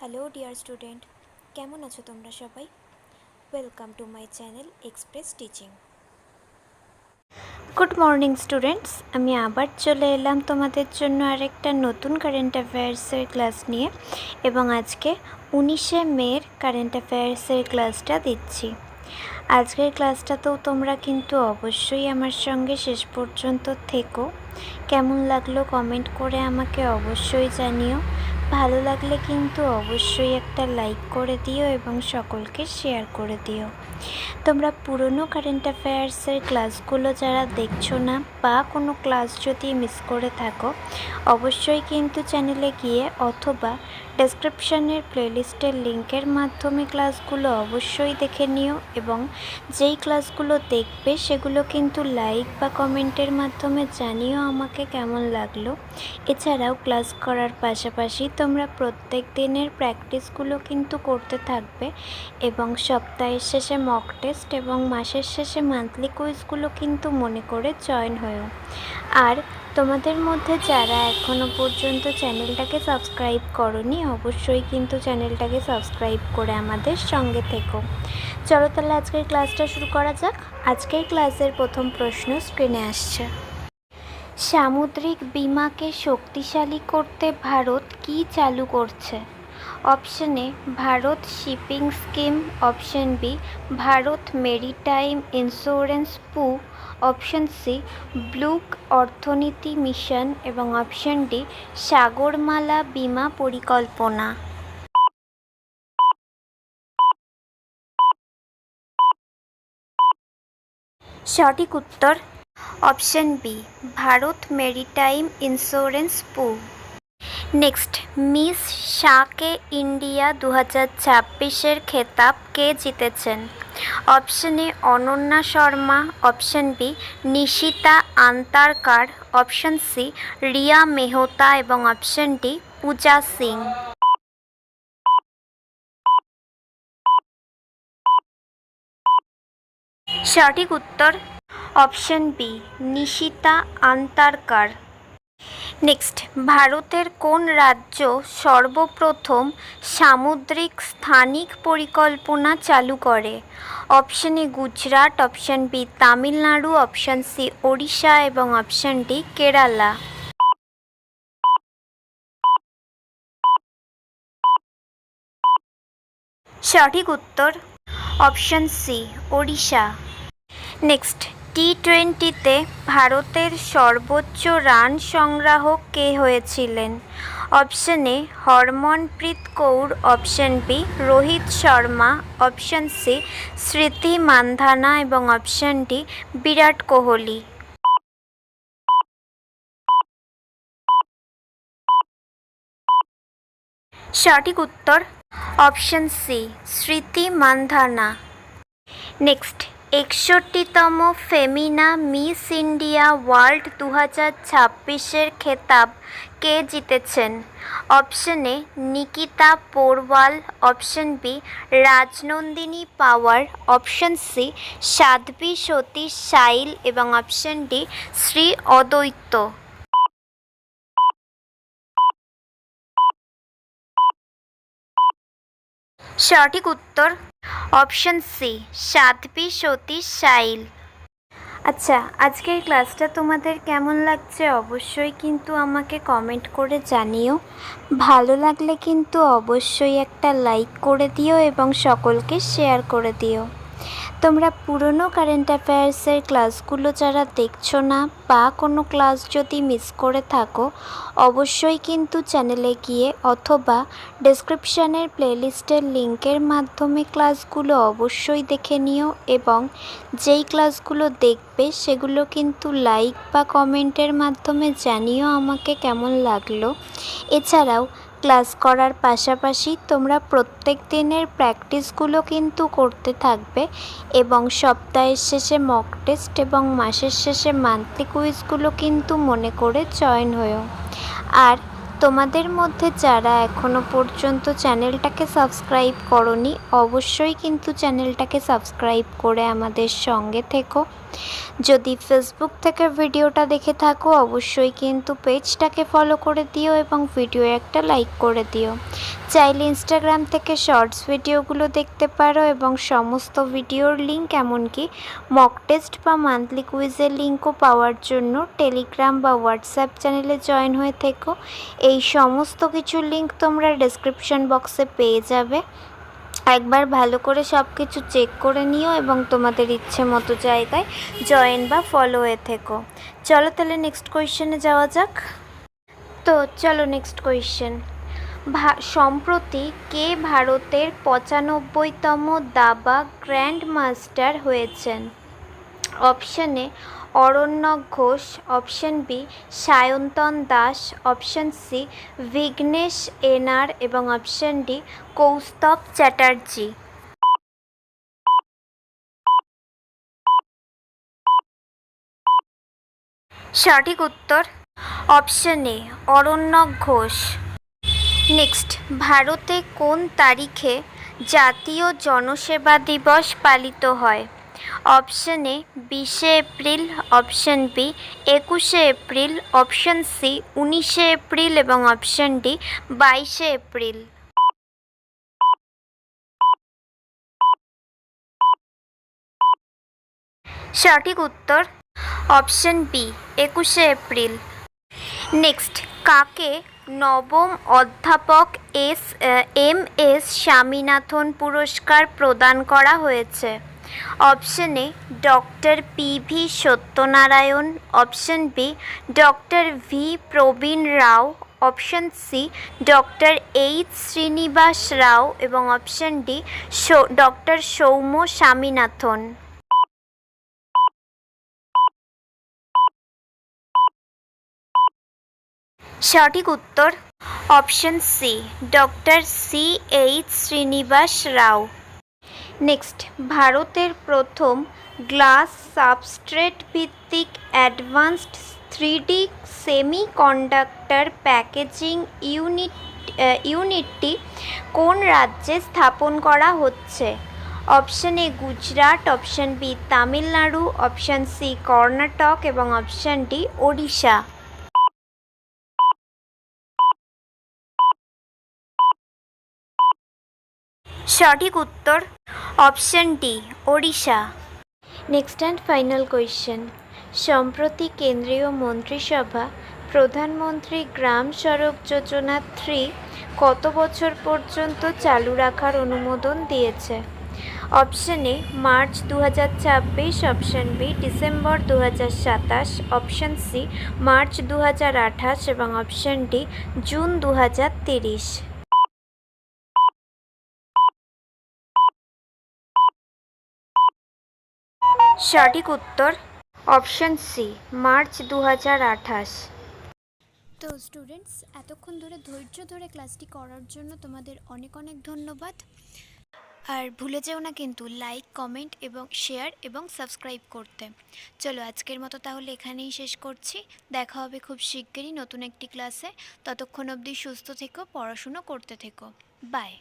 Hello dear student, কেমন আছো তোমরা সবাই? Welcome to my channel express teaching. Good morning students, আমি আবার চলে এলাম তোমাদের জন্য আরেকটা নতুন কারেন্ট অ্যাফেয়ার্সের ক্লাস নিয়ে, এবং আজকে 19শে মের কারেন্ট অ্যাফেয়ার্সের ক্লাসটা দিচ্ছি। আজকের ক্লাসটাতেও তোমরা কিন্তু অবশ্যই আমার সঙ্গে শেষ পর্যন্ত থেকো। কেমন লাগলো কমেন্ট করে আমাকে অবশ্যই জানিও। ভালো লাগলে কিন্তু অবশ্যই একটা লাইক করে দিও এবং সকলকে শেয়ার করে দিও। তোমরা পুরনো কারেন্ট অ্যাফেয়ার্সের ক্লাসগুলো যারা দেখছো না বা কোনো ক্লাস যদি মিস করে থাকো, অবশ্যই কিন্তু চ্যানেলে গিয়ে অথবা ডেসক্রিপশানের প্লেলিস্টের লিঙ্কের মাধ্যমে ক্লাসগুলো অবশ্যই দেখে নিও, এবং যেই ক্লাসগুলো দেখবে সেগুলো কিন্তু লাইক বা কমেন্টের মাধ্যমে জানিও আমাকে কেমন লাগলো। এছাড়াও ক্লাস করার পাশাপাশি তোমরা প্রত্যেক দিনের প্র্যাকটিসগুলো কিন্তু করতে থাকবে, এবং সপ্তাহের শেষে মক টেস্ট এবং মাসের শেষে মান্থলি কুইজগুলো কিন্তু মনে করে জয়েন হয়েও। আর তোমাদের মধ্যে যারা এখনও পর্যন্ত চ্যানেলটাকে সাবস্ক্রাইব করোনি, অবশ্যই কিন্তু চ্যানেলটাকে সাবস্ক্রাইব করে আমাদের সঙ্গে থেকো। চলো তাহলে আজকের ক্লাসটা শুরু করা যাক। আজকের ক্লাসের প্রথম প্রশ্ন স্ক্রিনে আসছে। সামুদ্রিক বিমাকে শক্তিশালী করতে ভারত কী চালু করছে? Option A Bharat shipping scheme, option B Bharat maritime insurance pool, option C blue অর্থনীতি মিশন, এবং অপশন ডি সাগরমালা বিমা পরিকল্পনা। সঠিক উত্তর option B Bharat maritime insurance pool. Next, miss শাকে ইন্ডিয়া 2026-এর খেতাব কে জিতেছেন? Option A Ananya Sharma, option B Nishita Antarkar, option C Riya Mehta, এবং অপশন ডি পূজা সিং। সঠিক উত্তর option B Nishita Antarkar. Next, ভারতের কোন রাজ্য সর্বপ্রথম সামুদ্রিক স্থানিক পরিকল্পনা চালু করে? Option A Gujarat, option B Tamil Nadu, option C Odisha, এবং অপশন ডি কেরালা। সঠিক উত্তর অপশন সি ওড়িশা। নেক্সট, টি-20তে ভারতের সর্বোচ্চ রান সংগ্রাহক কে হয়েছিলেন? Option A Harmanpreet Kaur, option B Rohit Sharma, option C Smriti Mandhana, এবং অপশন ডি বিরাট কোহলি। সঠিক উত্তর option C Smriti Mandhana. Next, 61তম ফেমিনা মিস ইন্ডিয়া ওয়ার্ল্ড 2026-এর খেতাব কে জিতেছেন? Option A Nikita Porwal, option B Rajnandini Pawar, option C Sadhvi Satish Sail, এবং অপশন ডি শ্রী অদ্বৈত। সঠিক উত্তর অপশন সি সাধ্বী সতীশ সাইল। আচ্ছা, আজকের ক্লাসটা তোমাদের কেমন লাগছে অবশ্যই কিন্তু আমাকে কমেন্ট করে জানিও। ভালো লাগলে কিন্তু অবশ্যই একটা লাইক করে দিও এবং সকলকে শেয়ার করে দিও। তোমরা পুরনো কারেন্ট অ্যাফেয়ার্সের ক্লাসগুলো যারা দেখছো না বা কোনো ক্লাস যদি মিস করে থাকো, অবশ্যই কিন্তু চ্যানেলে গিয়ে অথবা ডেসক্রিপশানের প্লেলিস্টের লিঙ্কের মাধ্যমে ক্লাসগুলো অবশ্যই দেখে নিও, এবং যেই ক্লাসগুলো দেখবে সেগুলো কিন্তু লাইক বা কমেন্টের মাধ্যমে জানিও আমাকে কেমন লাগলো। এছাড়াও ক্লাস করার পাশাপাশি তোমরা প্রত্যেক দিনের প্র্যাকটিসগুলো কিন্তু করতে থাকবে, এবং সপ্তাহের শেষে মক টেস্ট এবং মাসের শেষে মান্থলি কুইজগুলো কিন্তু মনে করে জয়েন হয়েও। আর তোমাদের মধ্যে যারা এখনও পর্যন্ত চ্যানেলটাকে সাবস্ক্রাইব করোনি, অবশ্যই কিন্তু চ্যানেলটাকে সাবস্ক্রাইব করে আমাদের সঙ্গে থেকো। যদি ফেসবুক থেকে ভিডিওটা দেখে থাকো অবশ্যই কিন্তু পেজটাকে ফলো করে দিও এবং ভিডিও একটা লাইক করে দিও। চাইলে ইনস্টাগ্রাম থেকে শর্টস ভিডিওগুলো দেখতে পারো এবং সমস্ত ভিডিওর লিঙ্ক এমনকি মক টেস্ট বা মান্থলি কুইজের লিঙ্কও পাওয়ার জন্য টেলিগ্রাম বা হোয়াটসঅ্যাপ চ্যানেলে জয়েন হয়ে থেকো। এই সমস্ত কিছুর লিঙ্ক তোমরা ডেসক্রিপশন বক্সে পেয়ে যাবে। একবার ভালো করে সব কিছু চেক করে নিও এবং তোমাদের ইচ্ছে মতো জায়গায় জয়েন বা ফলো হয়ে থেকো। চলো তাহলে নেক্সট কোয়েশ্চেনে যাওয়া যাক। তো চলো নেক্সট কোয়েশ্চেন। সম্প্রতি কে ভারতের ৯৫তম দাবা গ্র্যান্ড মাস্টার হয়েছেন? Option A Aranyak Ghosh, option B Sayantan Das, option C Vignesh NR এবং অপশন ডি কৌস্তব চ্যাটার্জি। সঠিক উত্তর option A Aranyak Ghosh. Next, ভারতে কোন তারিখে জাতীয় জনসেবা দিবস পালিত হয়? অপশন এ ২০শে এপ্রিল, অপশন বি ২১শে এপ্রিল, অপশন সি ১৯শে এপ্রিল এবং অপশন ডি ২২শে এপ্রিল। সঠিক উত্তর অপশন বি ২১শে এপ্রিল। নেক্সট, কাকে নবম অধ্যাপক এম.এস. স্বামীনাথন পুরস্কার প্রদান করা হয়েছে? Option A doctor P V. Satyanarayana, option B doctor V Praveen Rao, option C doctor H Srinivas Rao এবং option D doctor Soumya Swaminathan. সঠিক উত্তর option C doctor C.H. Srinivas Rao. Next, ভারতের প্রথম গ্লাস সাবস্ট্রেট ভিত্তিক অ্যাডভান্সড 3D সেমিকন্ডাক্টর প্যাকেজিং ইউনিটটি কোন রাজ্যে স্থাপন করা হচ্ছে? Option A Gujarat, option B Tamil Nadu, option C Karnataka এবং অপশন ডি ওড়িশা। সঠিক উত্তর option D Odisha. Next and final question. সম্প্রতি কেন্দ্রীয় মন্ত্রিসভা প্রধানমন্ত্রী গ্রাম সড়ক যোজনা 3 কত বছর পর্যন্ত চালু রাখার অনুমোদন দিয়েছে? Option A March ২০২৬, option B December ২০২৭, option C March ২০২৮ এবং অপশন ডি জুন ২০৩০। সঠিক উত্তর অপশন সি মার্চ ২০২৮। তো স্টুডেন্টস, এতক্ষণ ধরে ধৈর্য ধরে ক্লাসটি করার জন্য তোমাদের অনেক অনেক ধন্যবাদ। আর ভুলে যেও না কিন্তু লাইক, কমেন্ট এবং শেয়ার এবং সাবস্ক্রাইব করতে। চলো আজকের মতো তাহলে এখানেই শেষ করছি। দেখা হবে খুব শিগগিরই নতুন একটি ক্লাসে। ততক্ষণ অবধি সুস্থ থেকো, পড়াশুনো করতে থেকো। বাই।